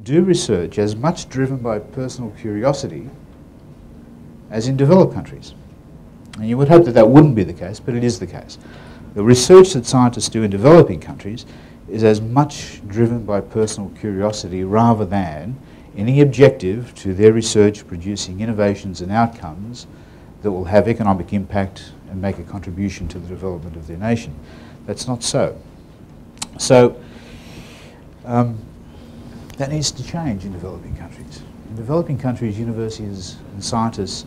do research as much driven by personal curiosity as in developed countries. And you would hope that that wouldn't be the case, but it is the case. The research that scientists do in developing countries is as much driven by personal curiosity rather than any objective to their research producing innovations and outcomes that will have economic impact and make a contribution to the development of their nation. That's not so. So that needs to change in developing countries. In developing countries, universities and scientists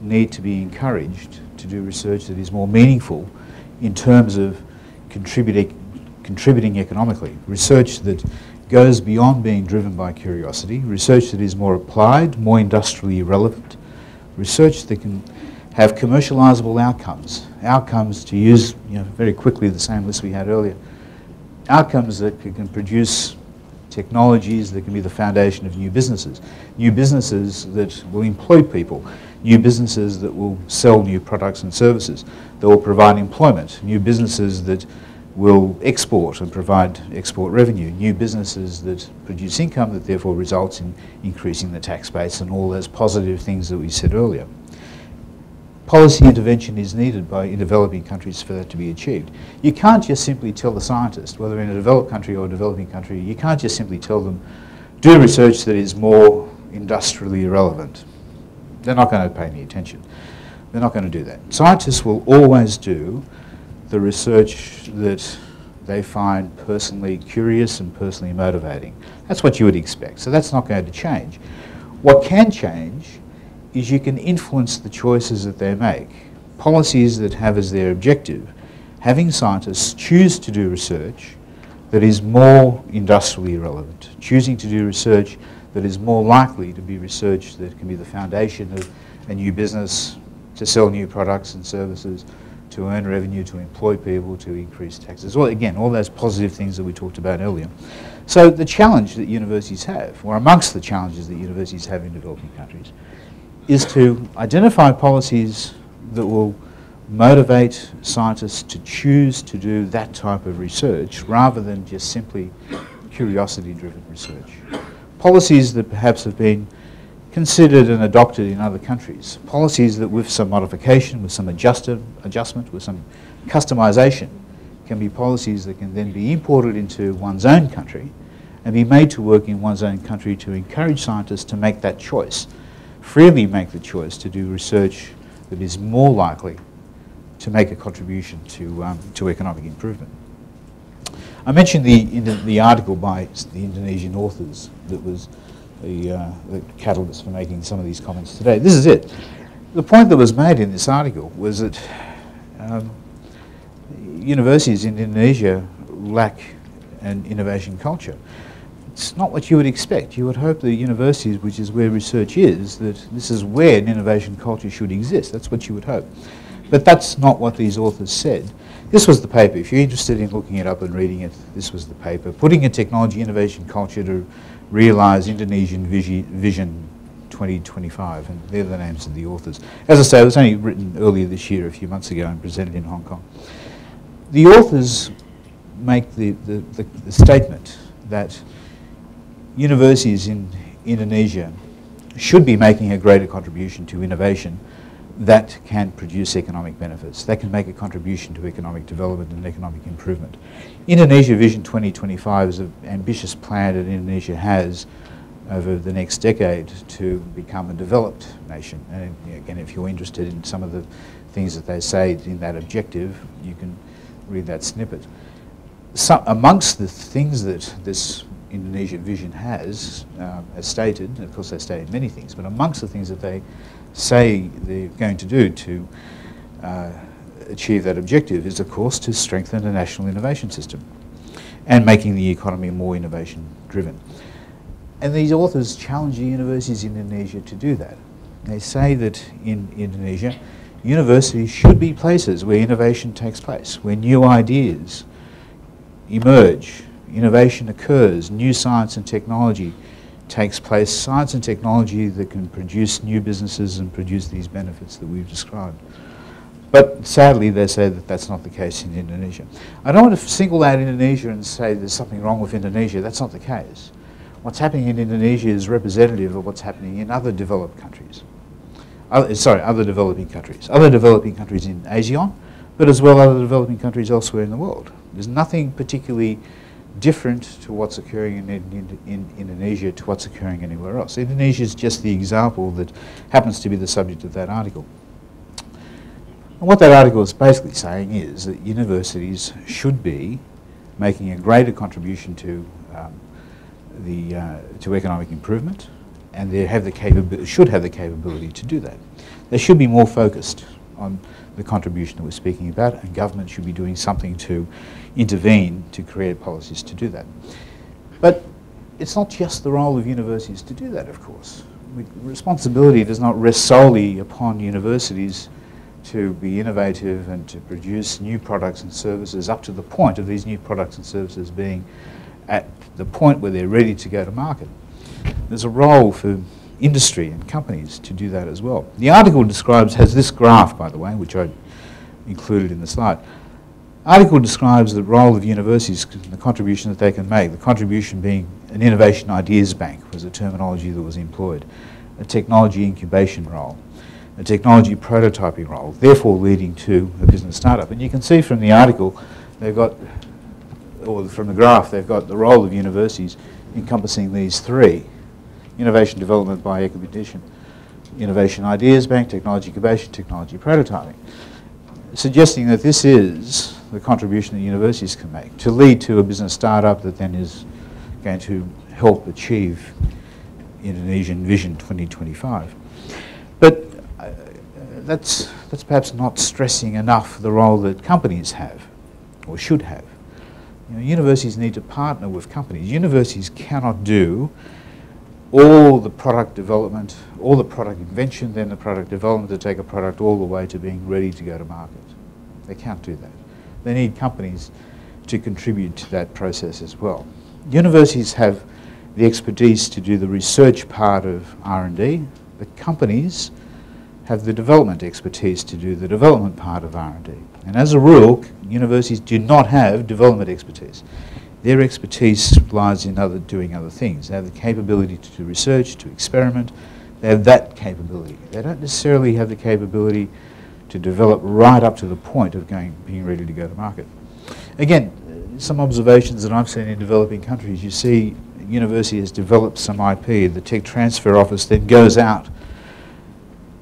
need to be encouraged to do research that is more meaningful in terms of contributing economically. Research that goes beyond being driven by curiosity, research that is more applied, more industrially relevant, research that can have commercializable outcomes, outcomes to use, very quickly the same list we had earlier, outcomes that can produce technologies that can be the foundation of new businesses that will employ people, new businesses that will sell new products and services, that will provide employment, new businesses that will export and provide export revenue, new businesses that produce income that therefore results in increasing the tax base and all those positive things that we said earlier. Policy intervention is needed in developing countries for that to be achieved. You can't just simply tell the scientist, whether in a developed country or a developing country, you can't just simply tell them, do research that is more industrially relevant. They're not going to pay any attention. They're not going to do that. Scientists will always do the research that they find personally curious and personally motivating. That's what you would expect. So that's not going to change. What can change is you can influence the choices that they make. Policies that have as their objective having scientists choose to do research that is more industrially relevant, choosing to do research that is more likely to be research that can be the foundation of a new business, to sell new products and services, to earn revenue, to employ people, to increase taxes. Well, again, all those positive things that we talked about earlier. So the challenge that universities have, or amongst the challenges that universities have in developing countries, is to identify policies that will motivate scientists to choose to do that type of research rather than just simply curiosity-driven research. Policies that perhaps have been considered and adopted in other countries. Policies that with some modification, with some adjustment, with some customization, can be policies that can then be imported into one's own country and be made to work in one's own country to encourage scientists to make that choice, freely make the choice to do research that is more likely to make a contribution to economic improvement. I mentioned the article by the Indonesian authors that was the catalyst for making some of these comments today. This is it. The point that was made in this article was that universities in Indonesia lack an innovation culture. It's not what you would expect. You would hope that universities, which is where research is, that this is where an innovation culture should exist. That's what you would hope. But that's not what these authors said. This was the paper. If you're interested in looking it up and reading it, this was the paper. Putting a Technology Innovation Culture to Realise Indonesian Vision 2025. And they're the names of the authors. As I say, it was only written earlier this year, a few months ago, and presented in Hong Kong. The authors make the statement that universities in Indonesia should be making a greater contribution to innovation that can produce economic benefits, that can make a contribution to economic development and economic improvement. Indonesia Vision 2025 is an ambitious plan that Indonesia has over the next decade to become a developed nation. And again, if you're interested in some of the things that they say in that objective, you can read that snippet. Amongst the things that this Indonesia vision has stated, and of course they stated many things, but amongst the things that they say they're going to do to achieve that objective is, of course, to strengthen the national innovation system and making the economy more innovation driven. And these authors challenge the universities in Indonesia to do that. They say that in Indonesia, universities should be places where innovation takes place, where new ideas emerge, innovation occurs, new science and technology takes place, science and technology that can produce new businesses and produce these benefits that we've described. But sadly, they say that that's not the case in Indonesia. I don't want to single out Indonesia and say there's something wrong with Indonesia. That's not the case. what's happening in Indonesia is representative of what's happening in other developed countries. Other developing countries. Other developing countries in ASEAN, but as well other developing countries elsewhere in the world. There's nothing particularly different to what's occurring in Indonesia to what's occurring anywhere else. Indonesia is just the example that happens to be the subject of that article. And what that article is basically saying is that universities should be making a greater contribution to economic improvement, and they should have the capability to do that. They should be more focused on the contribution that we're speaking about, and government should be doing something to intervene to create policies to do that. But it's not just the role of universities to do that, of course. Responsibility does not rest solely upon universities to be innovative and to produce new products and services up to the point of these new products and services being at the point where they're ready to go to market. There's a role for industry and companies to do that as well. The article has this graph, by the way, which I included in the slide. The article describes the role of universities, the contribution that they can make, the contribution being an innovation ideas bank was the terminology that was employed, a technology incubation role, a technology prototyping role, therefore leading to a business startup. And you can see from the article, they've got, or from the graph, they've got the role of universities encompassing these three: innovation development by acquisition, innovation ideas bank, technology incubation, technology prototyping, suggesting that this is the contribution that universities can make to lead to a business startup that then is going to help achieve Indonesian Vision 2025. But that's perhaps not stressing enough the role that companies have, or should have. You know, universities need to partner with companies. Universities cannot do all the product development, all the product invention, then the product development to take a product all the way to being ready to go to market. They can't do that. They need companies to contribute to that process as well. Universities have the expertise to do the research part of R&D, but companies have the development expertise to do the development part of R&D. And as a rule, universities do not have development expertise. Their expertise lies in doing other things. They have the capability to do research, to experiment. They have that capability. They don't necessarily have the capability to develop right up to the point of being ready to go to market. Again, some observations that I've seen in developing countries, you see a university has developed some IP, the Tech Transfer Office then goes out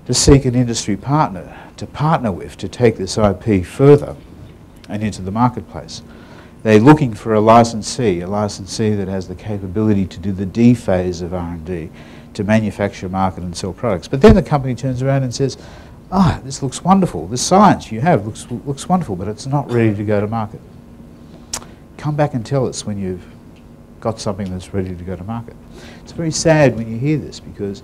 to seek an industry partner to partner with to take this IP further and into the marketplace. They're looking for a licensee that has the capability to do the D phase of R&D, to manufacture, market and sell products. But then the company turns around and says, this looks wonderful, this science you have looks wonderful, but it's not ready to go to market. Come back and tell us when you've got something that's ready to go to market. It's very sad when you hear this, because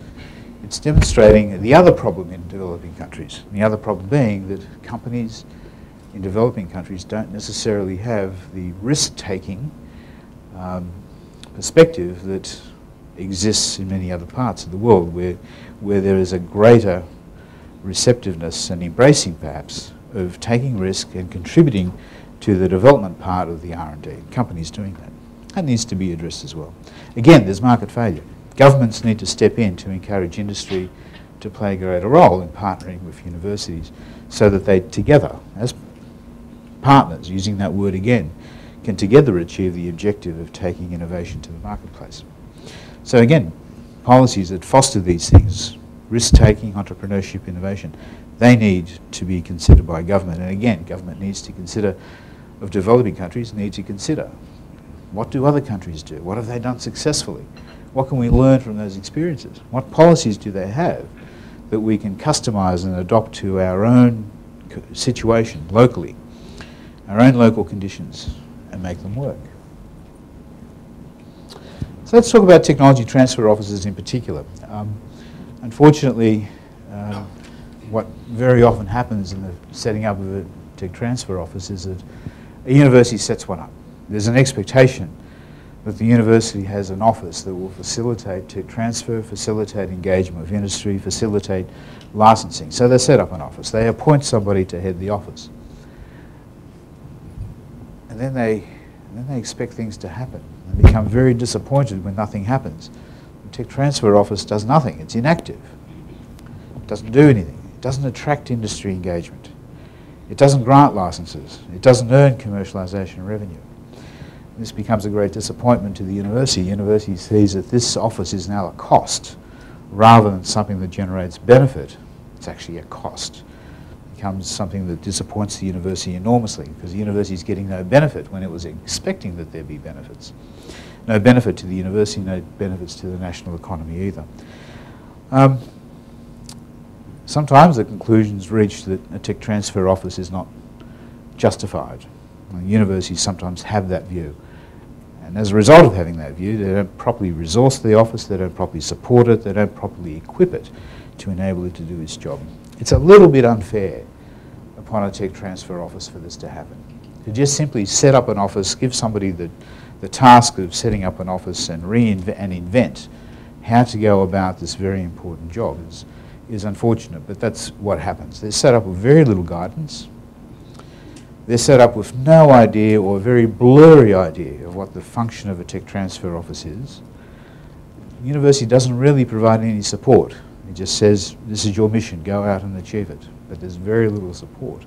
it's demonstrating the other problem in developing countries. The other problem being that companies in developing countries don't necessarily have the risk-taking perspective that exists in many other parts of the world, where there is a greater receptiveness and embracing, perhaps, of taking risk and contributing to the development part of the R&D. Companies doing that. That needs to be addressed as well. Again, there's market failure. Governments need to step in to encourage industry to play a greater role in partnering with universities, so that they together, as partners, using that word again, can together achieve the objective of taking innovation to the marketplace. So again, policies that foster these things, risk-taking, entrepreneurship, innovation, they need to be considered by government. And again, government needs to consider, of developing countries, need to consider, what do other countries do? What have they done successfully? What can we learn from those experiences? What policies do they have that we can customise and adopt to our own situation locally, our own local conditions, and make them work? So let's talk about technology transfer offices in particular. Unfortunately, what very often happens in the setting up of a tech transfer office is that a university sets one up. There's an expectation that the university has an office that will facilitate tech transfer, facilitate engagement with industry, facilitate licensing. So they set up an office. They appoint somebody to head the office. And then they expect things to happen. and become very disappointed when nothing happens. The Tech Transfer Office does nothing. It's inactive. It doesn't do anything. It doesn't attract industry engagement. It doesn't grant licenses. It doesn't earn commercialisation revenue. This becomes a great disappointment to the university. The university sees that this office is now a cost rather than something that generates benefit. It's actually a cost. It becomes something that disappoints the university enormously because the university is getting no benefit when it was expecting that there'd be benefits. No benefit to the university, no benefits to the national economy either. Sometimes the conclusions reached that a tech transfer office is not justified. Universities sometimes have that view. And as a result of having that view, they don't properly resource the office, they don't properly support it, they don't properly equip it to enable it to do its job. It's a little bit unfair upon a tech transfer office for this to happen. To just simply set up an office, give somebody the task of setting up an office and invent how to go about this very important job is unfortunate, but that's what happens. They're set up with very little guidance. They're set up with no idea or a very blurry idea of what the function of a tech transfer office is. The university doesn't really provide any support. It just says, this is your mission, go out and achieve it. But there's very little support.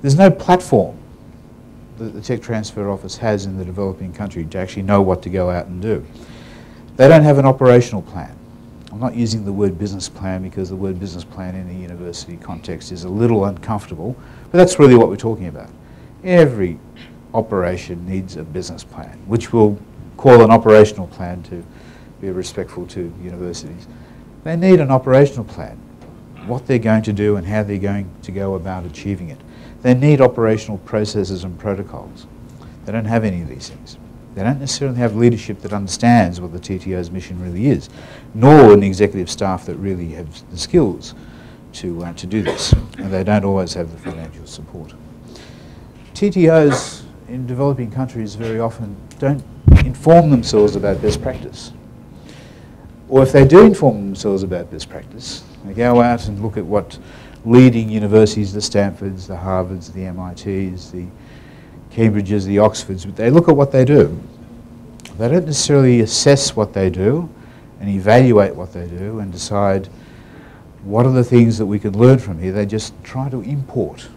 There's no platform that the tech transfer office has in the developing country to actually know what to go out and do. They don't have an operational plan. I'm not using the word business plan because the word business plan in the university context is a little uncomfortable, but that's really what we're talking about. Every operation needs a business plan, which we'll call an operational plan to be respectful to universities. They need an operational plan, what they're going to do and how they're going to go about achieving it. They need operational processes and protocols. They don't have any of these things. They don't necessarily have leadership that understands what the TTO's mission really is, nor an executive staff that really have the skills to do this. And they don't always have the financial support. TTOs in developing countries very often don't inform themselves about best practice. Or if they do inform themselves about best practice, they go out and look at what leading universities, the Stanfords, the Harvards, the MITs, the Cambridges, the Oxfords, they look at what they do. They don't necessarily assess what they do and evaluate what they do and decide what are the things that we can learn from here. They just try to import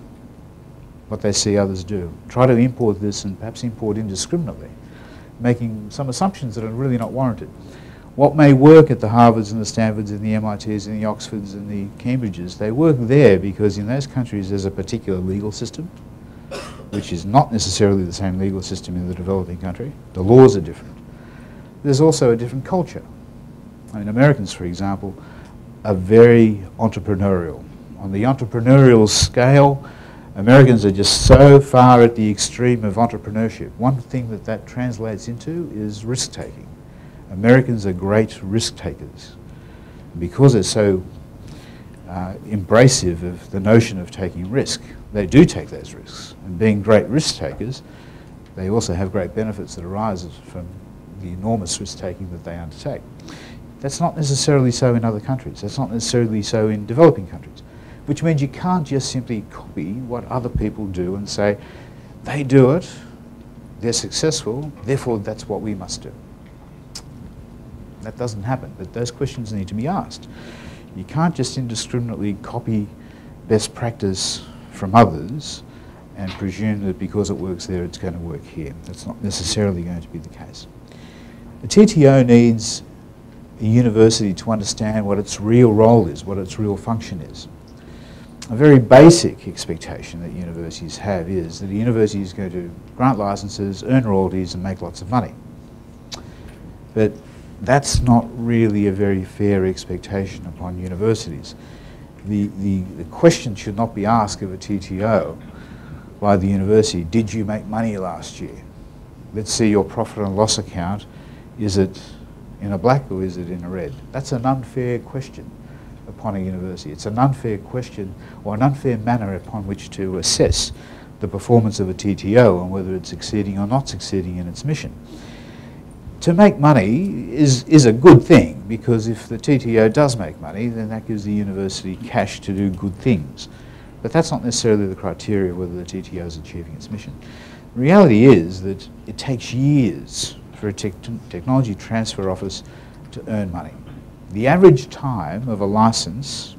what they see others do. Try to import this and perhaps import indiscriminately, making some assumptions that are really not warranted. What may work at the Harvards and the Stanfords and the MITs and the Oxfords and the Cambridges, they work there because in those countries there's a particular legal system, which is not necessarily the same legal system in the developing country. The laws are different. There's also a different culture. I mean, Americans, for example, are very entrepreneurial. On the entrepreneurial scale, Americans are just so far at the extreme of entrepreneurship. One thing that translates into is risk-taking. Americans are great risk-takers. Because they're so embracive of the notion of taking risk, they do take those risks. And being great risk-takers, they also have great benefits that arise from the enormous risk-taking that they undertake. That's not necessarily so in other countries. That's not necessarily so in developing countries. Which means you can't just simply copy what other people do and say, they do it, they're successful, therefore that's what we must do. That doesn't happen, but those questions need to be asked. You can't just indiscriminately copy best practice from others and presume that because it works there, it's going to work here. That's not necessarily going to be the case. The TTO needs a university to understand what its real role is, what its real function is. A very basic expectation that universities have is that a university is going to grant licenses, earn royalties and make lots of money. But that's not really a very fair expectation upon universities. The question should not be asked of a TTO by the university, did you make money last year? Let's see your profit and loss account. Is it in a black or is it in a red? That's an unfair question upon a university. It's an unfair question or an unfair manner upon which to assess the performance of a TTO and whether it's succeeding or not succeeding in its mission. To make money is a good thing because if the TTO does make money, then that gives the university cash to do good things. But that's not necessarily the criteria whether the TTO is achieving its mission. The reality is that it takes years for a technology transfer office to earn money. The average time of a license,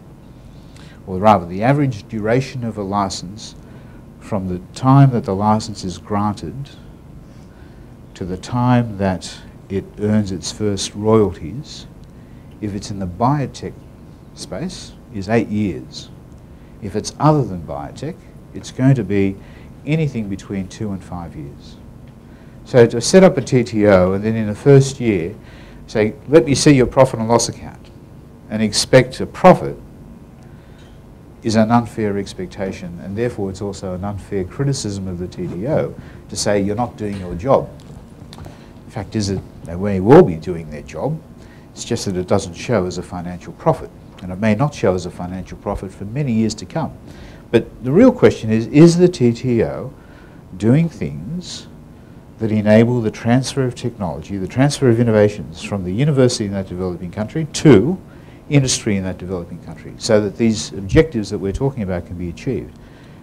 or rather the average duration of a license from the time that the license is granted to the time that it earns its first royalties, if it's in the biotech space, is 8 years. If it's other than biotech, it's going to be anything between 2 and 5 years. So to set up a TTO and then in the first year say, let me see your profit and loss account and expect a profit is an unfair expectation, and therefore it's also an unfair criticism of the TTO to say you're not doing your job. The fact is that they may well be doing their job, it's just that it doesn't show as a financial profit, and it may not show as a financial profit for many years to come. But the real question is the TTO doing things that enable the transfer of technology, the transfer of innovations from the university in that developing country to industry in that developing country, so that these objectives that we're talking about can be achieved.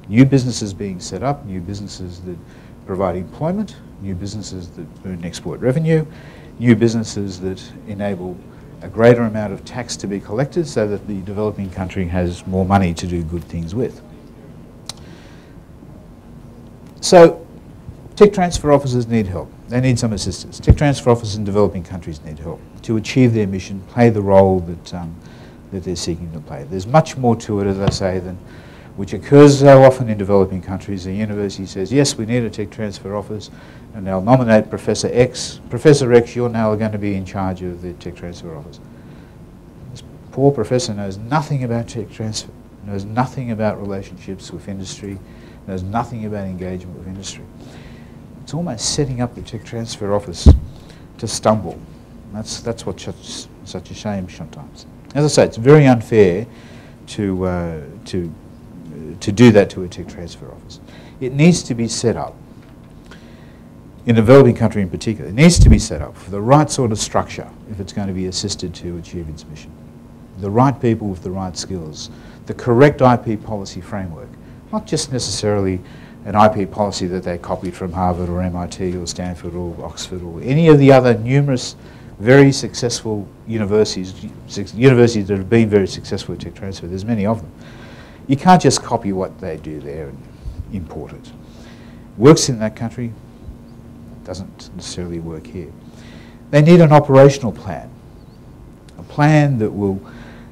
New businesses being set up, new businesses that provide employment, new businesses that earn export revenue, new businesses that enable a greater amount of tax to be collected so that the developing country has more money to do good things with. So tech transfer officers need help. They need some assistance. Tech transfer officers in developing countries need help to achieve their mission, play the role that they're seeking to play. There's much more to it, as I say, than which occurs so often in developing countries. The university says, yes, we need a tech transfer office, and they'll nominate Professor X. Professor X, you're now going to be in charge of the tech transfer office. This poor professor knows nothing about tech transfer, knows nothing about relationships with industry, knows nothing about engagement with industry. It's almost setting up the tech transfer office to stumble. That's what's such a shame sometimes. As I say, it's very unfair to do that to a tech transfer office. It needs to be set up, in a developing country in particular, it needs to be set up for the right sort of structure if it's going to be assisted to achieve its mission. The right people with the right skills, the correct IP policy framework, not just necessarily an IP policy that they copied from Harvard or MIT or Stanford or Oxford or any of the other numerous very successful universities that have been very successful with tech transfer. There's many of them. You can't just copy what they do there and import it. Works in that country, doesn't necessarily work here. They need an operational plan, a plan that will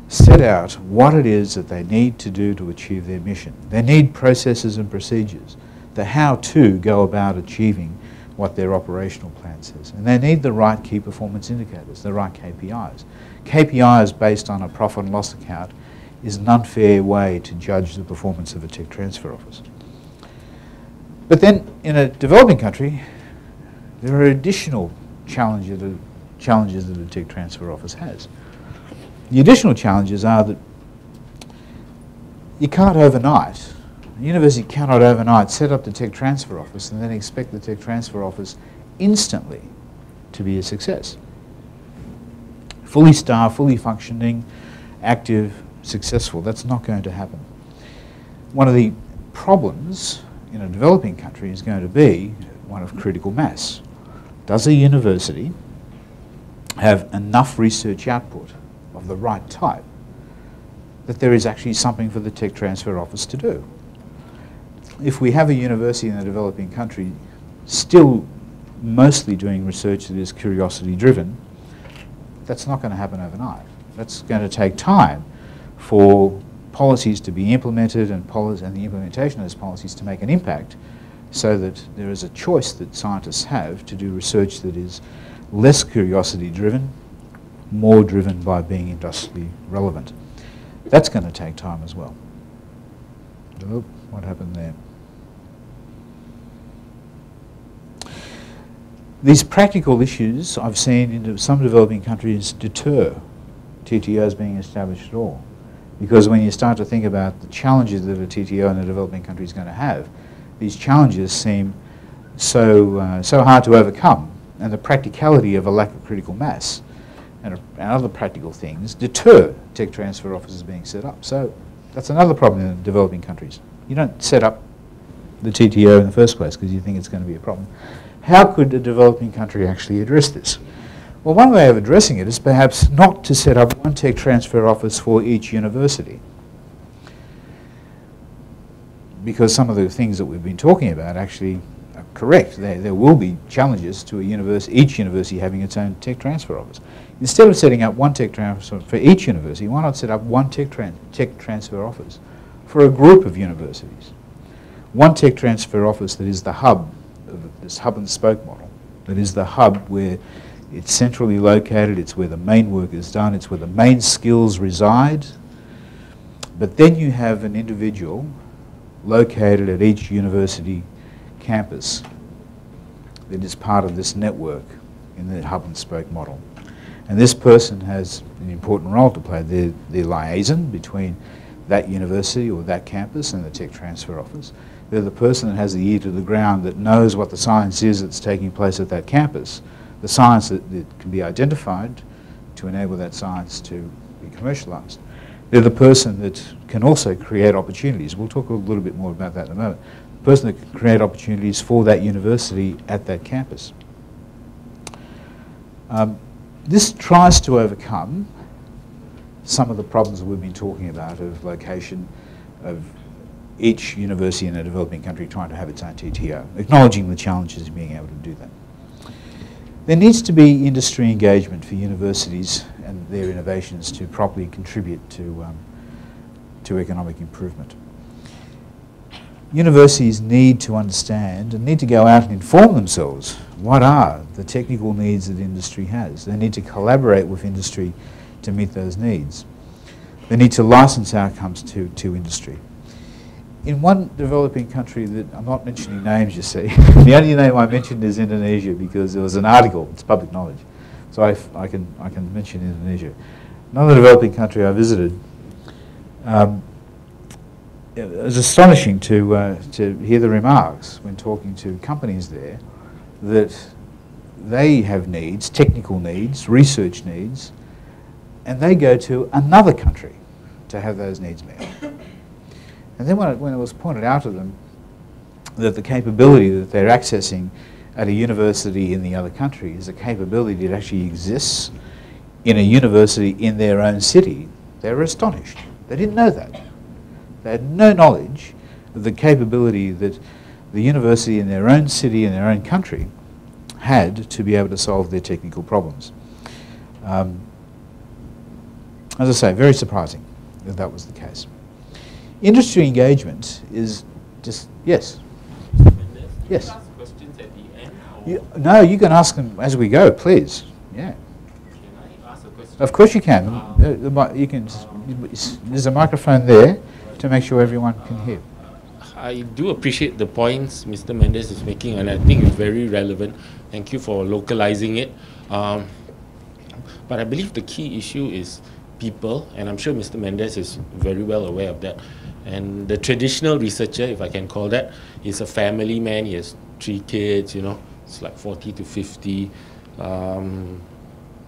set out what it is that they need to do to achieve their mission. They need processes and procedures, the how to go about achieving what their operational plan says. And they need the right key performance indicators, the right KPIs. KPIs based on a profit and loss account is an unfair way to judge the performance of a tech transfer office. But then in a developing country, there are additional challenges that a tech transfer office has. The additional challenges are that you can't overnight, the university cannot overnight set up the tech transfer office and then expect the tech transfer office instantly to be a success. Fully staffed, fully functioning, active, successful, that's not going to happen. One of the problems in a developing country is going to be one of critical mass. Does a university have enough research output of the right type that there is actually something for the tech transfer office to do? If we have a university in a developing country still mostly doing research that is curiosity driven, that's not going to happen overnight. That's going to take time for policies to be implemented and the implementation of those policies to make an impact, so that there is a choice that scientists have to do research that is less curiosity driven, more driven by being industrially relevant. That's going to take time as well. Oh, what happened there? These practical issues I've seen in some developing countries deter TTOs being established at all. Because when you start to think about the challenges that a TTO in a developing country is going to have, these challenges seem so hard to overcome, and the practicality of a lack of critical mass and other practical things deter tech transfer offices being set up. So that's another problem in developing countries. You don't set up the TTO in the first place because you think it's going to be a problem. how could a developing country actually address this? Well, one way of addressing it is perhaps not to set up one tech transfer office for each university, because some of the things that we've been talking about actually are correct. There will be challenges to each university having its own tech transfer office. Instead of setting up one tech transfer for each university, why not set up one tech transfer office for a group of universities? One tech transfer office that is the hub of this hub and spoke model, that is the hub where it's centrally located, it's where the main work is done, it's where the main skills reside. But then you have an individual located at each university campus that is part of this network in the hub and spoke model. And this person has an important role to play. They're the liaison between that university or that campus and the tech transfer office. They're the person that has the ear to the ground, that knows what the science is that's taking place at that campus, the science that can be identified to enable that science to be commercialized. They're the person that can also create opportunities. We'll talk a little bit more about that in a moment. The person that can create opportunities for that university at that campus. This tries to overcome some of the problems that we've been talking about of location, of each university in a developing country trying to have its own TTO, acknowledging the challenges of being able to do that. There needs to be industry engagement for universities and their innovations to properly contribute to economic improvement. Universities need to understand and need to go out and inform themselves what are the technical needs that industry has. They need to collaborate with industry to meet those needs. They need to license outcomes to industry. In one developing country that, I'm not mentioning names, you see, the only name I mentioned is Indonesia because there was an article, it's public knowledge, so I can mention Indonesia. Another developing country I visited, it was astonishing to hear the remarks when talking to companies there that they have needs, technical needs, research needs, and they go to another country to have those needs met. And then when it was pointed out to them that the capability that they're accessing at a university in the other country is a capability that actually exists in a university in their own city, they were astonished. They didn't know that. They had no knowledge of the capability that the university in their own city, in their own country, had to be able to solve their technical problems. As I say, very surprising that that was the case. Industry engagement is just, yes? Mr. Mendes, yes. Can you ask questions at the end? No, you can ask them as we go, please. Yeah. Can I ask a question? Of course you can. You can. There's a microphone there to make sure everyone can hear. I do appreciate the points Mr. Mendes is making, and I think it's very relevant. Thank you for localizing it. But I believe the key issue is people, and I'm sure Mr. Mendes is very well aware of that. And the traditional researcher, if I can call that, is a family man. He has 3 kids, you know, it's like 40 to 50.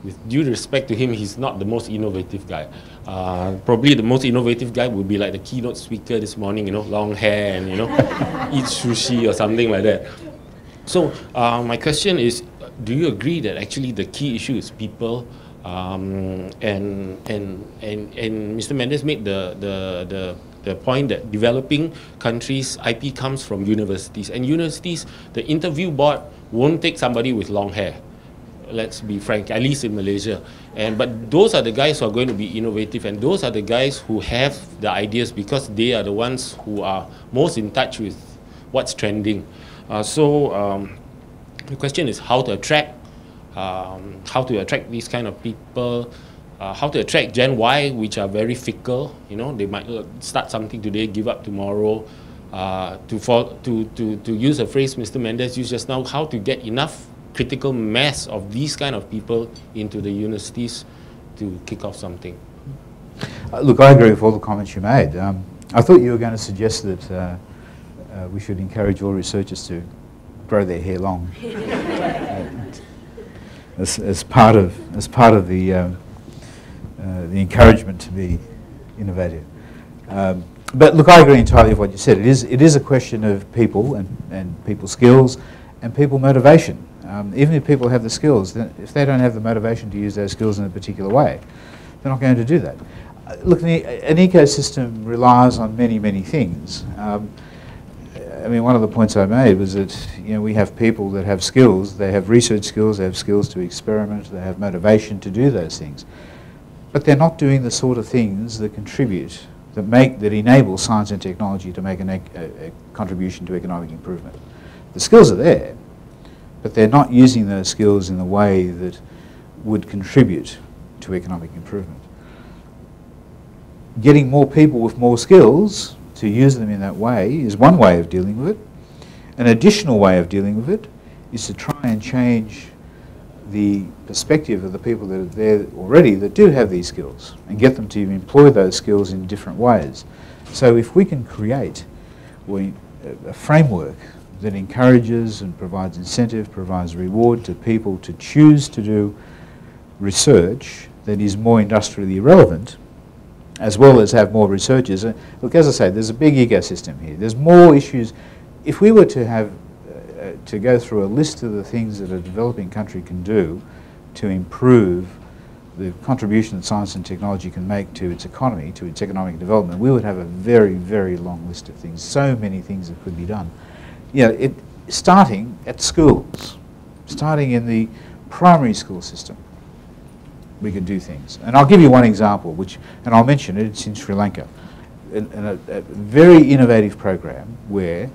With due respect to him, he's not the most innovative guy. Probably the most innovative guy would be like the keynote speaker this morning, you know, long hair and, you know, eat sushi or something like that. So my question is, do you agree that actually the key issue is people? And Mr. Mendes made the point that developing countries' IP comes from universities, and universities, the interview board won't take somebody with long hair. Let's be frank, at least in Malaysia. But those are the guys who are going to be innovative, and those are the guys who have the ideas because they are the ones who are most in touch with what's trending. So the question is how to attract these kind of people, how to attract Gen Y, which are very fickle. You know, they might start something today, give up tomorrow. To use a phrase Mr. Mendes used just now, how to get enough critical mass of these kind of people into the universities to kick off something. Look, I agree with all the comments you made. I thought you were going to suggest that we should encourage all researchers to grow their hair long as part of the encouragement to be innovative. But look, I agree entirely with what you said. It is a question of people and people's skills and people motivation. Even if people have the skills, then if they don't have the motivation to use those skills in a particular way, they're not going to do that. Look, an ecosystem relies on many, many things. I mean, one of the points I made was that, you know, we have people that have skills, they have research skills, they have skills to experiment, they have motivation to do those things. But they're not doing the sort of things that contribute, that enable science and technology to make a contribution to economic improvement. The skills are there, but they're not using those skills in a way that would contribute to economic improvement. Getting more people with more skills to use them in that way is one way of dealing with it. An additional way of dealing with it is to try and change the perspective of the people that are there already that do have these skills and get them to employ those skills in different ways. So if we can create a framework that encourages and provides incentive, provides reward to people to choose to do research that is more industrially relevant, as well as have more researchers. Look, as I say, there's a big ecosystem here. There's more issues. If we were to have to go through a list of the things that a developing country can do to improve the contribution that science and technology can make to its economy, to its economic development, we would have a very, very long list of things. So many things that could be done. You know, starting at schools, starting in the primary school system, we could do things. And I'll give you one example, and I'll mention it, it's in Sri Lanka. A very innovative program where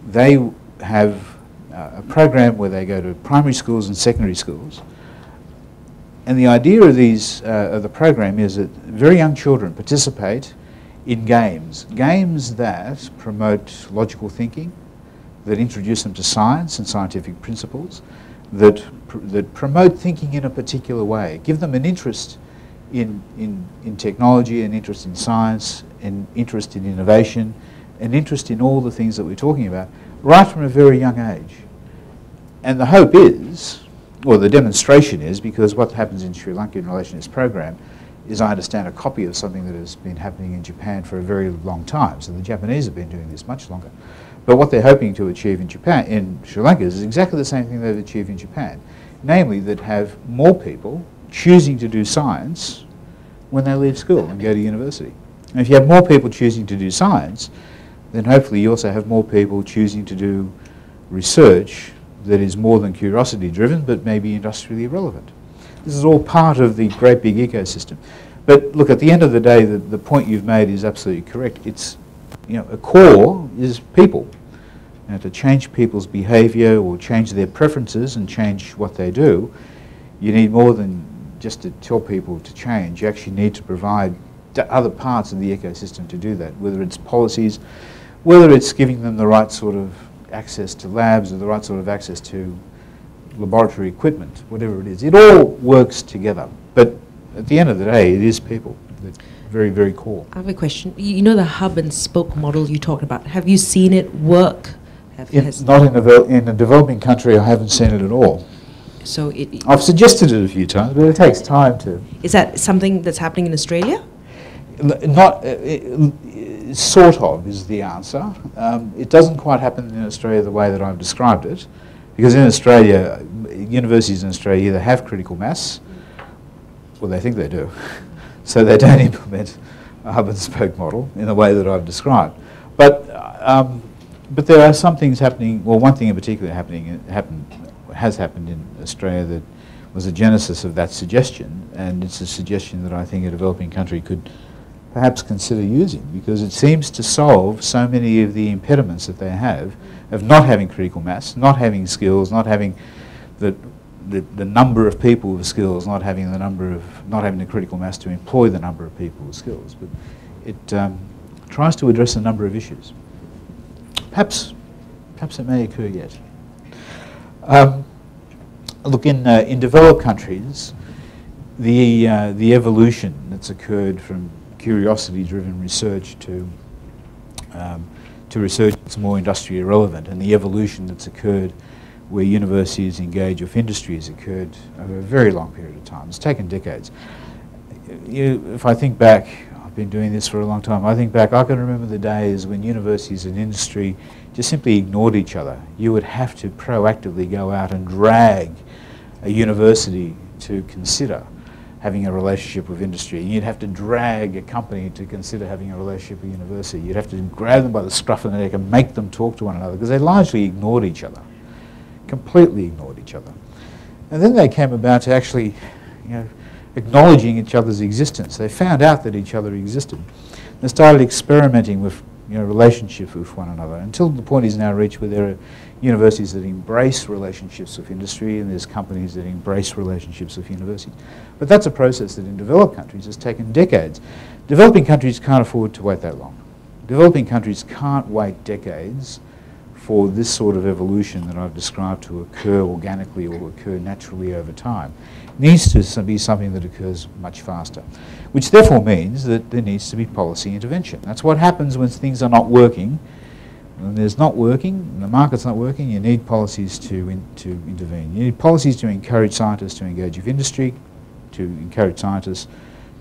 they have a program where they go to primary schools and secondary schools. And the idea of the program is that very young children participate in games that promote logical thinking, that introduce them to science and scientific principles, that promote thinking in a particular way, give them an interest in technology, an interest in science, an interest in innovation, an interest in all the things that we're talking about, right from a very young age. And the hope is, or the demonstration is, because what happens in Sri Lanka in relation to this program is, I understand, a copy of something that has been happening in Japan for a very long time. So the Japanese have been doing this much longer. But what they're hoping to achieve in Sri Lanka is exactly the same thing they've achieved in Japan. Namely, that have more people choosing to do science when they leave school and go to university. And if you have more people choosing to do science, then hopefully you also have more people choosing to do research that is more than curiosity driven, but maybe industrially relevant. This is all part of the great big ecosystem. But look, at the end of the day, the point you've made is absolutely correct. It's, you know, a core is people. You know, to change people's behaviour or change their preferences and change what they do, you need more than just to tell people to change. You actually need to provide other parts of the ecosystem to do that, whether it's policies, whether it's giving them the right sort of access to labs or the right sort of access to laboratory equipment, whatever it is. It all works together. But at the end of the day, it is people. They're very, very core. I have a question. You know the hub and spoke model you talked about. Have you seen it work? Not in a developing country, I haven't seen it at all. So I've suggested it a few times, but it takes time to... Is that something that's happening in Australia? Not, sort of is the answer. It doesn't quite happen in Australia the way that I've described it, because in Australia, universities in Australia either have critical mass, or they think they do, so they don't implement a hub and spoke model in the way that I've described. But there are some things happening. Well, one thing in particular has happened in Australia that was the genesis of that suggestion, and it's a suggestion that I think a developing country could perhaps consider using, because it seems to solve so many of the impediments that they have of not having critical mass, not having skills, not having the number of people with skills, not having the critical mass to employ the number of people with skills. But it tries to address a number of issues. Perhaps it may occur yet. Look, in developed countries, the evolution that's occurred from curiosity-driven research to research that's more industrially relevant, and the evolution that's occurred where universities engage with industry has occurred over a very long period of time. It's taken decades. If I think back, I've been doing this for a long time. I think back, I can remember the days when universities and industry just simply ignored each other. You would have to proactively go out and drag a university to consider having a relationship with industry. You'd have to drag a company to consider having a relationship with university. You'd have to grab them by the scruff of the neck and make them talk to one another, because they largely ignored each other, completely ignored each other. And then they came about to actually, acknowledging each other's existence. They found out that each other existed. They started experimenting with relationships with one another, until the point is now reached where there are universities that embrace relationships with industry, and there's companies that embrace relationships with universities. But that's a process that in developed countries has taken decades. Developing countries can't afford to wait that long. Developing countries can't wait decades for this sort of evolution that I've described to occur organically or occur naturally over time. It needs to be something that occurs much faster, which therefore means that there needs to be policy intervention. That's what happens when things are not working. When there's not working, and the market's not working, you need policies to intervene. You need policies to encourage scientists to engage with industry, to encourage scientists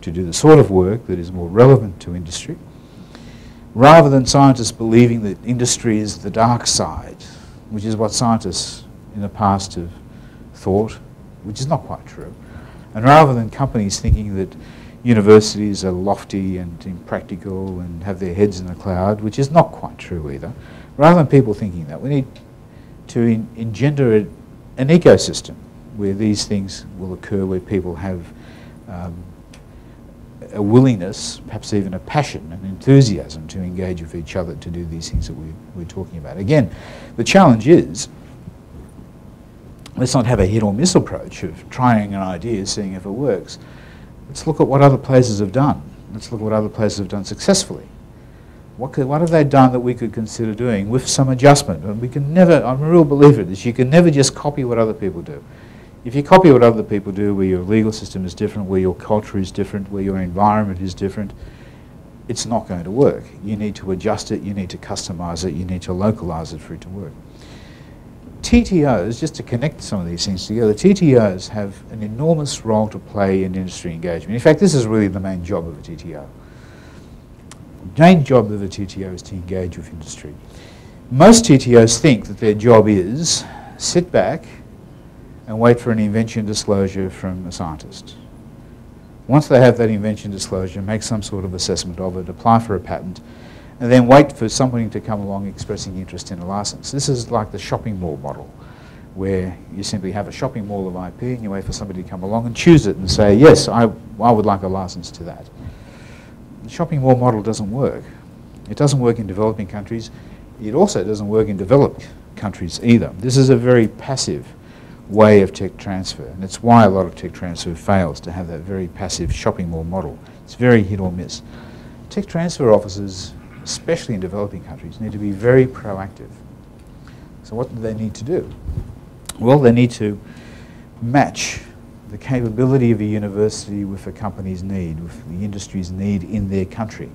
to do the sort of work that is more relevant to industry, rather than scientists believing that industry is the dark side, which is what scientists in the past have thought, which is not quite true. And rather than companies thinking that universities are lofty and impractical and have their heads in the cloud, which is not quite true either. Rather than people thinking that, we need to engender an ecosystem where these things will occur, where people have a willingness, perhaps even a passion and enthusiasm to engage with each other to do these things that we're talking about. Again, the challenge is, let's not have a hit or miss approach of trying an idea, seeing if it works. Let's look at what other places have done. Let's look at what other places have done successfully. What have they done that we could consider doing with some adjustment? And we can never, I'm a real believer in this, you can never just copy what other people do. If you copy what other people do, where your legal system is different, where your culture is different, where your environment is different, it's not going to work. You need to adjust it, you need to customize it, you need to localize it for it to work. TTOs, just to connect some of these things together, TTOs have an enormous role to play in industry engagement. In fact, this is really the main job of a TTO. The main job of a TTO is to engage with industry. Most TTOs think that their job is sit back and wait for an invention disclosure from a scientist. Once they have that invention disclosure, make some sort of assessment of it, apply for a patent, and then wait for somebody to come along expressing interest in a license. This is like the shopping mall model, where you simply have a shopping mall of IP and you wait for somebody to come along and choose it and say, yes, I would like a license to that. The shopping mall model doesn't work. It doesn't work in developing countries. It also doesn't work in developed countries either. This is a very passive way of tech transfer, and it's why a lot of tech transfer fails, to have that very passive shopping mall model. It's very hit or miss. Tech transfer offices, especially in developing countries, need to be very proactive. So what do they need to do? Well, they need to match the capability of a university with a company's need, with the industry's need in their country.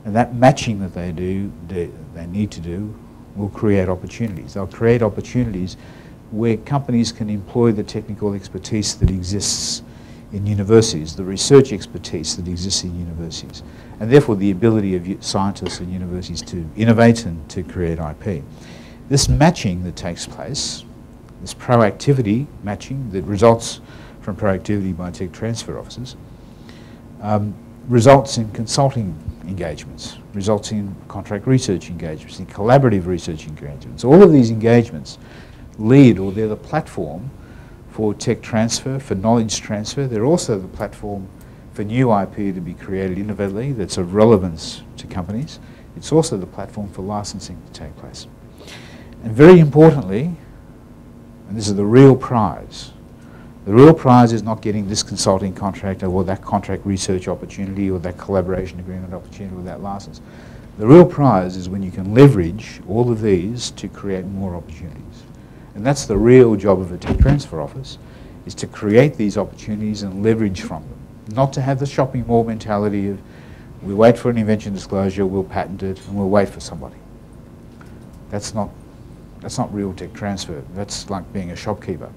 And that matching that they need to do will create opportunities. They'll create opportunities where companies can employ the technical expertise that exists in universities, the research expertise that exists in universities, and therefore the ability of scientists and universities to innovate and to create IP. This matching that takes place, this proactivity matching that results from proactivity by tech transfer offices, results in consulting engagements, results in contract research engagements, in collaborative research engagements. All of these engagements lead, or they're the platform for tech transfer, for knowledge transfer. They're also the platform for new IP to be created innovatively that's of relevance to companies. It's also the platform for licensing to take place. And very importantly, and this is the real prize is not getting this consulting contract or that contract research opportunity or that collaboration agreement opportunity or that license. The real prize is when you can leverage all of these to create more opportunities. And that's the real job of a tech transfer office, is to create these opportunities and leverage from them. Not to have the shopping mall mentality of, we wait for an invention disclosure, we'll patent it, and we'll wait for somebody. That's not real tech transfer. That's like being a shopkeeper.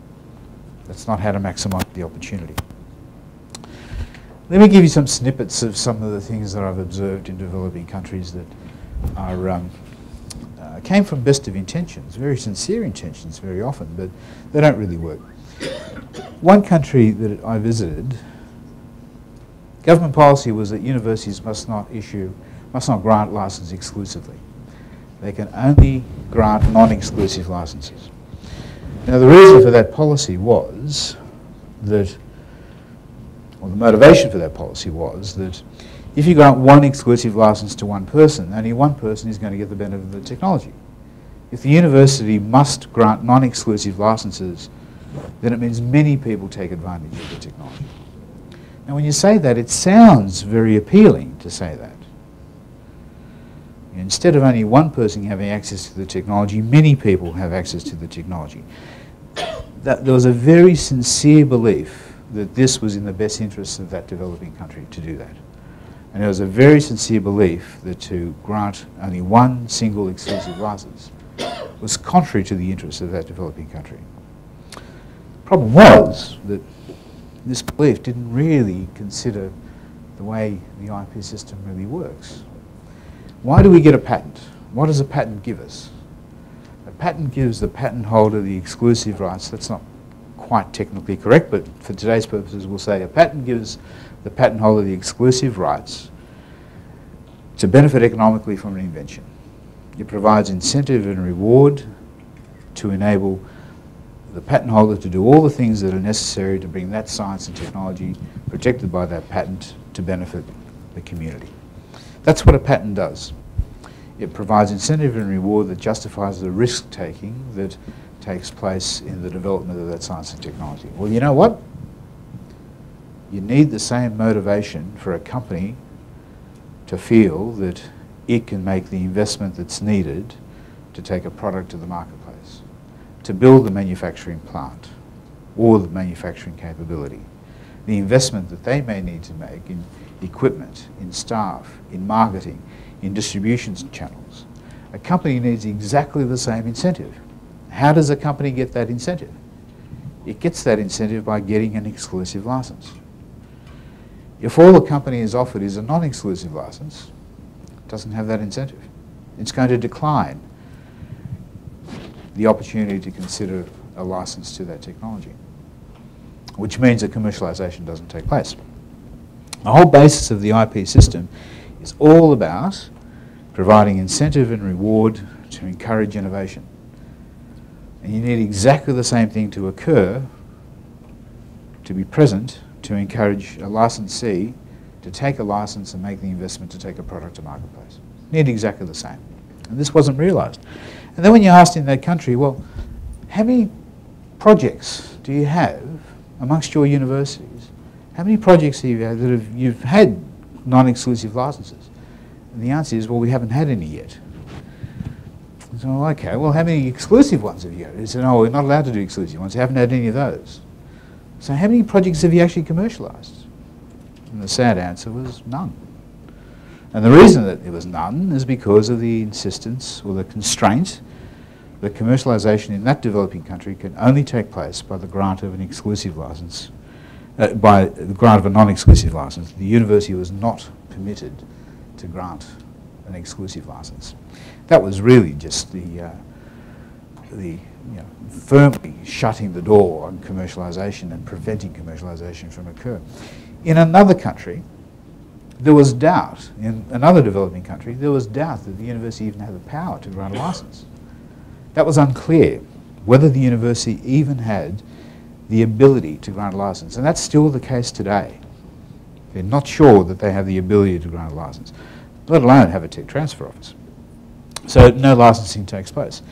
That's not how to maximize the opportunity. Let me give you some snippets of some of the things that I've observed in developing countries that are, came from best of intentions, very sincere intentions very often, but they don't really work. One country that I visited, government policy was that universities must not grant license exclusively. They can only grant non-exclusive licenses. Now the reason for that policy was that, or the motivation for that policy was that if you grant one exclusive license to one person, only one person is going to get the benefit of the technology. If the university must grant non-exclusive licenses, then it means many people take advantage of the technology. Now when you say that, it sounds very appealing to say that. Instead of only one person having access to the technology, many people have access to the technology. There was a very sincere belief that this was in the best interests of that developing country to do that. And there was a very sincere belief that to grant only one single exclusive license was contrary to the interests of that developing country. The problem was that this belief didn't really consider the way the IP system really works. Why do we get a patent? What does a patent give us? A patent gives the patent holder the exclusive rights. That's not quite technically correct, but for today's purposes we'll say a patent gives the patent holder the exclusive rights to benefit economically from an invention. It provides incentive and reward to enable the patent holder to do all the things that are necessary to bring that science and technology protected by that patent to benefit the community. That's what a patent does. It provides incentive and reward that justifies the risk-taking that takes place in the development of that science and technology. Well, you know what? You need the same motivation for a company to feel that it can make the investment that's needed to take a product to the marketplace, to build the manufacturing plant or the manufacturing capability. The investment that they may need to make in equipment, in staff, in marketing, in distribution channels. A company needs exactly the same incentive. How does a company get that incentive? It gets that incentive by getting an exclusive license. If all the company is offered is a non-exclusive license, it doesn't have that incentive. It's going to decline the opportunity to consider a license to that technology, which means that commercialization doesn't take place. The whole basis of the IP system is all about providing incentive and reward to encourage innovation. And you need exactly the same thing to occur, to be present, to encourage a licensee to take a license and make the investment to take a product to marketplace. You need exactly the same. And this wasn't realised. And then when you asked in that country, well, how many projects do you have amongst your universities? How many projects have you had that you've had non-exclusive licenses? And the answer is, well, we haven't had any yet. So, okay, well, how many exclusive ones have you had? They said, no, we're not allowed to do exclusive ones. We haven't had any of those. So how many projects have you actually commercialised? And the sad answer was none. And the reason that there was none is because of the insistence or the constraint that commercialisation in that developing country can only take place by the grant of an exclusive licence, by the grant of a non-exclusive licence. The university was not permitted to grant an exclusive licence. That was really just the firmly shutting the door on commercialisation and preventing commercialisation from occurring. In another country, there was doubt. In another developing country, there was doubt that the university even had the power to grant a licence. That was unclear, whether the university even had the ability to grant a licence. And that's still the case today. They're not sure that they have the ability to grant a licence, let alone have a tech transfer office. So no licensing takes place.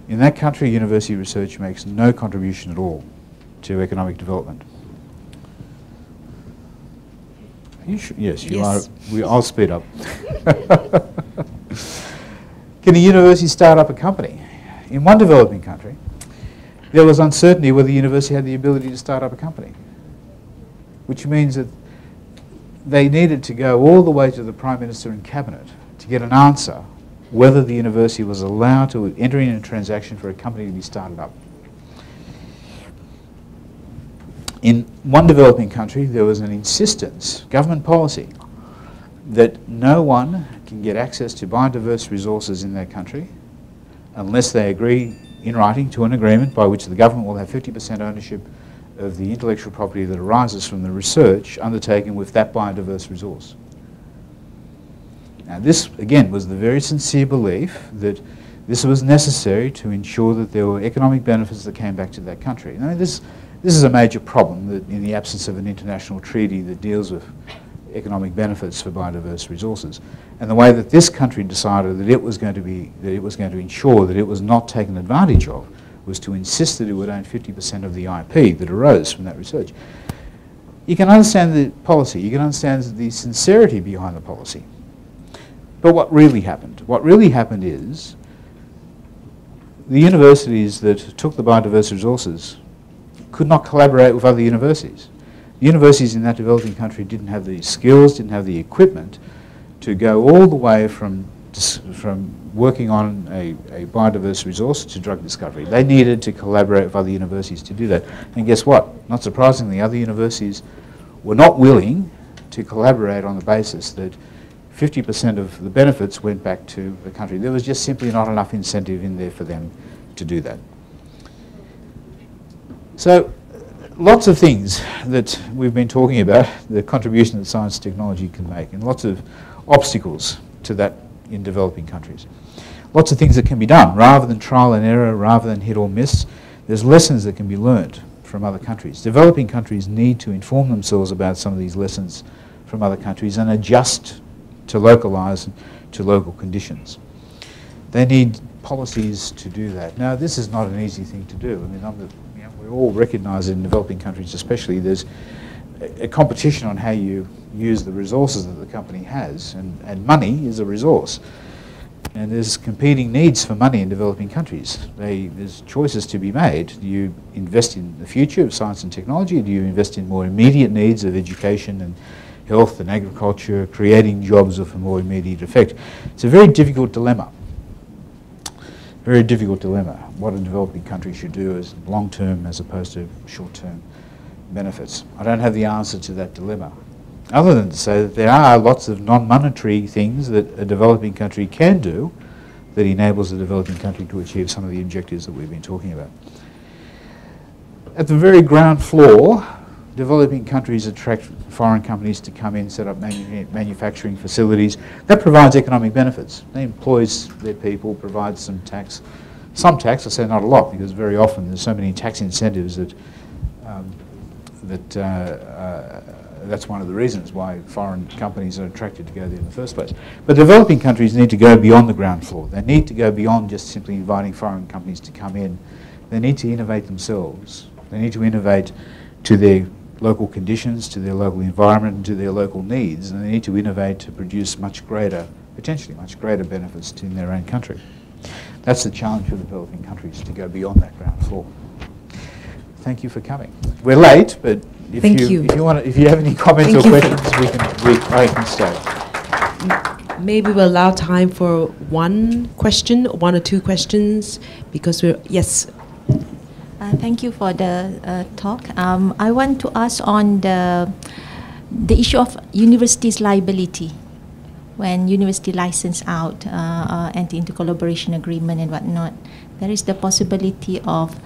In that country, university research makes no contribution at all to economic development. Are you sure? Yes, you Yes. are. I'll speed up. Can a university start up a company? In one developing country, there was uncertainty whether the university had the ability to start up a company, which means that they needed to go all the way to the Prime Minister and Cabinet to get an answer whether the university was allowed to enter in a transaction for a company to be started up. In one developing country, there was an insistence, government policy, that no one can get access to biodiverse resources in their country unless they agree in writing to an agreement by which the government will have 50% ownership of the intellectual property that arises from the research undertaken with that biodiverse resource. Now this, again, was the very sincere belief that this was necessary to ensure that there were economic benefits that came back to that country. I mean, this is a major problem, that in the absence of an international treaty that deals with economic benefits for biodiverse resources. And the way that this country decided that it was going to ensure that it was not taken advantage of was to insist that it would own 50% of the IP that arose from that research. You can understand the policy, you can understand the sincerity behind the policy. But what really happened? What really happened is the universities that took the biodiverse resources could not collaborate with other universities. The universities in that developing country didn't have the skills, didn't have the equipment to go all the way from working on a biodiverse resource to drug discovery. They needed to collaborate with other universities to do that. And guess what? Not surprisingly, other universities were not willing to collaborate on the basis that 50% of the benefits went back to the country. There was just simply not enough incentive in there for them to do that. So, lots of things that we've been talking about, the contribution that science and technology can make, and lots of obstacles to that in developing countries. Lots of things that can be done. Rather than trial and error, rather than hit or miss, there's lessons that can be learned from other countries. Developing countries need to inform themselves about some of these lessons from other countries and adjust to localise to local conditions. They need policies to do that. Now, this is not an easy thing to do. I mean, we all recognise in developing countries especially there's a competition on how you use the resources that the company has, and money is a resource. And there's competing needs for money in developing countries. There's choices to be made. Do you invest in the future of science and technology? Or do you invest in more immediate needs of education and health and agriculture, creating jobs of a more immediate effect? It's a very difficult dilemma. Very difficult dilemma. What a developing country should do is long-term as opposed to short-term benefits. I don't have the answer to that dilemma, other than to say that there are lots of non-monetary things that a developing country can do that enables a developing country to achieve some of the objectives that we've been talking about. At the very ground floor, developing countries attract foreign companies to come in, set up manufacturing facilities. That provides economic benefits. It employs their people, provides some tax. Some tax, I say not a lot, because very often there's so many tax incentives that that's one of the reasons why foreign companies are attracted to go there in the first place. But developing countries need to go beyond the ground floor. They need to go beyond just simply inviting foreign companies to come in. They need to innovate themselves. They need to innovate to their local conditions, to their local environment, and to their local needs. And they need to innovate to produce much greater, potentially much greater benefits in their own country. That's the challenge for developing countries, to go beyond that ground floor. Thank you for coming. We're late, but if you have any comments or questions, I can stay. Maybe we'll allow time for one or two questions, because yes. Thank you for the talk. I want to ask on the issue of universities' liability. When university license out, enter into collaboration agreement and whatnot, there is the possibility of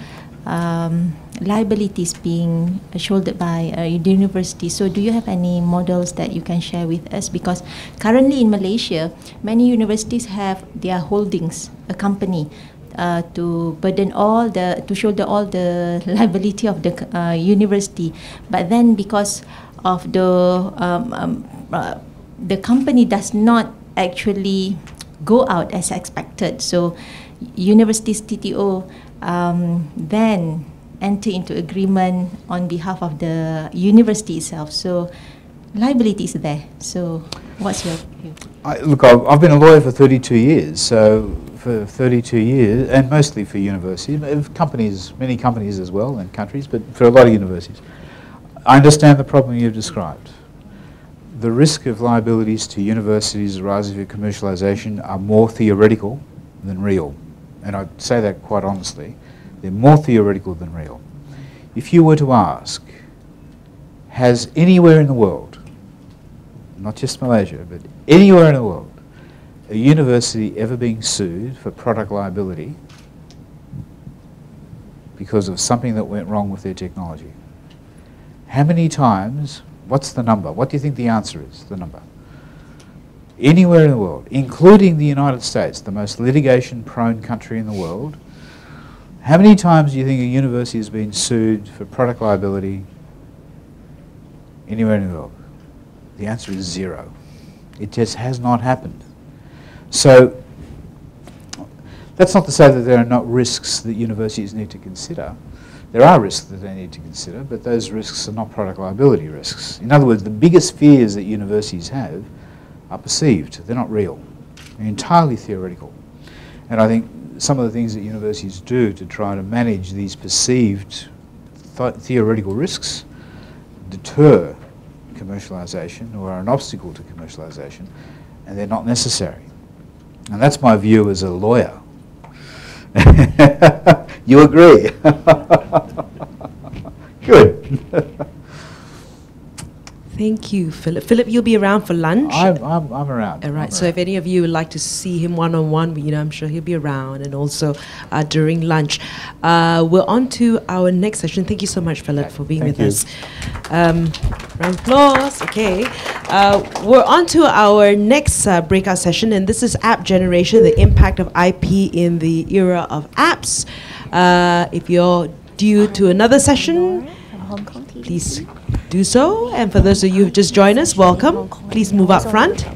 liabilities being shouldered by a university. So do you have any models that you can share with us? Because currently in Malaysia, many universities have their holdings, a company, to shoulder all the liability of the university. But then because of the company does not actually go out as expected, so universities TTO then enter into agreement on behalf of the university itself. So liability is there. So what's your view? Look, I've been a lawyer for 32 years, so for 32 years, and mostly for universities, companies, many companies as well, and countries, but for a lot of universities. I understand the problem you've described. The risk of liabilities to universities arising from commercialisation are more theoretical than real. And I say that quite honestly. They're more theoretical than real. If you were to ask has anywhere in the world, not just Malaysia, but anywhere in the world, a university ever being sued for product liability because of something that went wrong with their technology? How many times, what's the number? What do you think the answer is, the number? Anywhere in the world, including the United States, the most litigation-prone country in the world, how many times do you think a university has been sued for product liability anywhere in the world? The answer is 0. It just has not happened. So that's not to say that there are not risks that universities need to consider. There are risks that they need to consider, but those risks are not product liability risks. In other words, the biggest fears that universities have are perceived. They're not real. They're entirely theoretical. And I think some of the things that universities do to try to manage these perceived theoretical risks deter commercialization or are an obstacle to commercialization, and they're not necessary. And that's my view as a lawyer. You agree? Good. Thank you, Philip. Philip, you'll be around for lunch. I'm around. All right. So if any of you would like to see him one-on-one, I'm sure he'll be around, and also during lunch. We're on to our next session. Thank you so much, Philip, for being with us. Round of applause. Okay. We're on to our next breakout session, and this is app generation, the impact of IP in the era of apps. If you're due to another session, please do so. And for those of you who've just joined us, welcome. Please move up front.